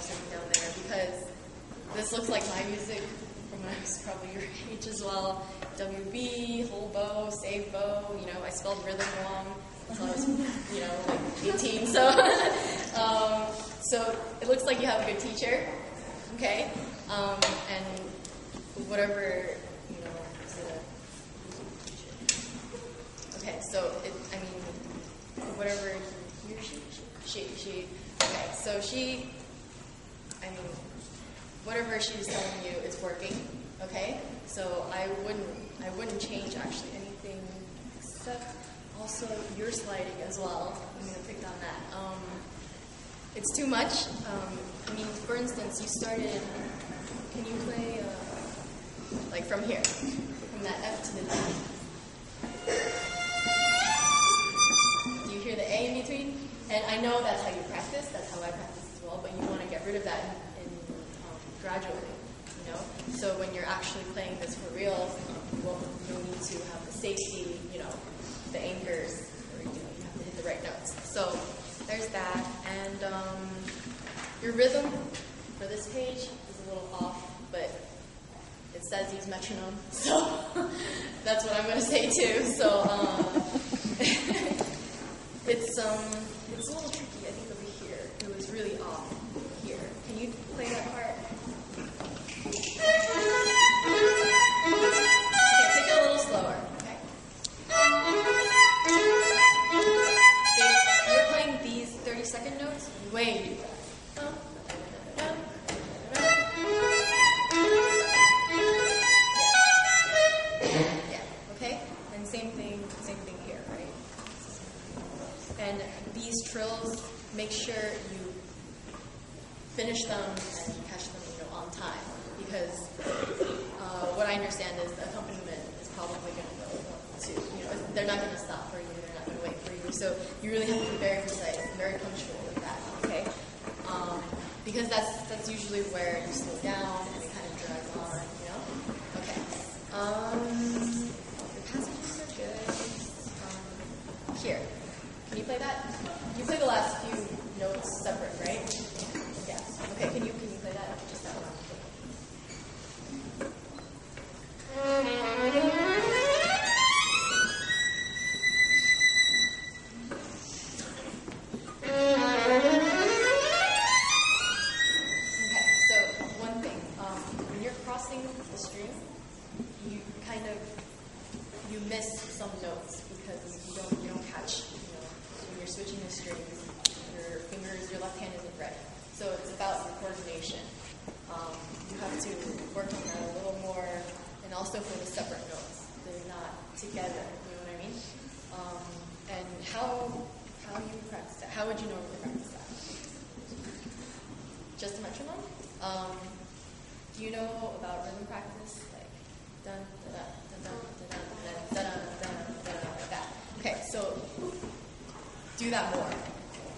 written down there because this looks like my music from when I was probably your age as well. WB, whole bow, save bow, you know, I spelled rhythm wrong until I was, you know, like 18, so, so it looks like you have a good teacher, okay, and whatever, you know, is it a, okay, so, I mean, whatever he or she, okay, so she, I mean, whatever she's telling you is working, okay? So I wouldn't change actually anything except also your sliding as well. I'm gonna pick on that. It's too much. I mean, for instance, you started. Can you play like from here, from that F to the D? Do you hear the A in between? And I know that's how you practice. That's how I practice as well. But you want to get rid of that in gradually. You know, so when you're actually playing this for real, you'll need to have the safety, you know, the anchors, or, you know, you have to hit the right notes. So there's that, and your rhythm for this page is a little off, but it says use metronome, so that's what I'm going to say too. So it's a little tricky. I think over here it was really off here. Can you play that part? Okay, take it a little slower, okay? See, you're playing these 30-second notes way deeper. Yeah, okay? And same thing here, right? And these trills, make sure you finish them and catch them, you know, on time. Because what I understand is the accompaniment is probably going to go to, you know, they're not going to stop for you, they're not going to wait for you. So you really have to be very precise and very punctual with that, okay? Because that's usually where you slow down and it kind of drags on, you know? Okay. The passages are good. Here. Can you play that? You play the last few notes separate, right? Yes. Okay, can you play that? Just that one. Do that more,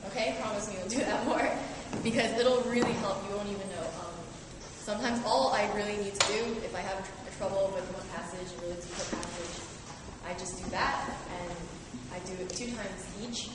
okay? Promise me you'll do that more, because it'll really help. You won't even know. Sometimes all I really need to do, if I have trouble with one passage, a really difficult passage, I just do that, and I do it 2 times each,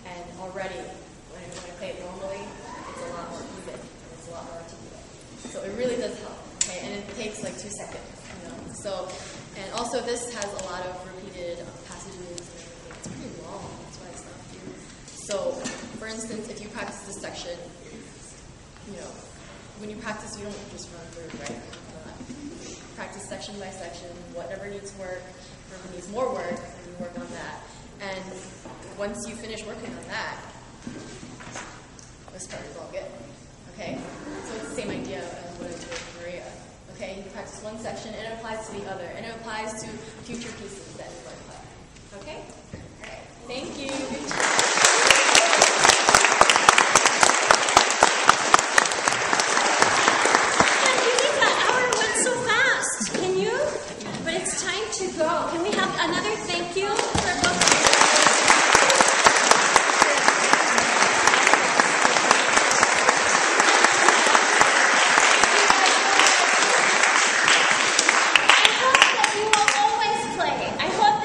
and already, when I play it normally, it's a lot more even, and it's a lot more articulate. So it really does help, okay? And it takes like 2 seconds, you know? So, and also this has a lot of repeated passages and everything. It's pretty long. So, for instance, if you practice this section, you know, when you practice, you don't just run through, right? Practice section by section, whatever needs work, whatever needs more work, and you work on that. And once you finish working on that, this part is all good, okay? So it's the same idea as what I did with Maria, okay? You practice one section, and it applies to the other, and it applies to future pieces that you're going to play, okay? All right, thank you. Good job. Can we have another thank you for both? I hope that you will always play. I hope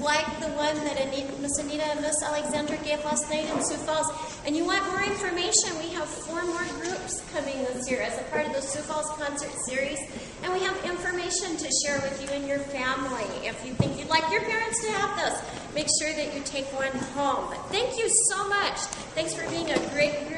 like the one that Miss Anita and Miss Alexandra gave last night in Sioux Falls, and you want more information, we have 4 more groups coming this year as a part of the Sioux Falls concert series, and we have information to share with you and your family. If you think you'd like your parents to have this, make sure that you take one home. But thank you so much. Thanks for being a great group.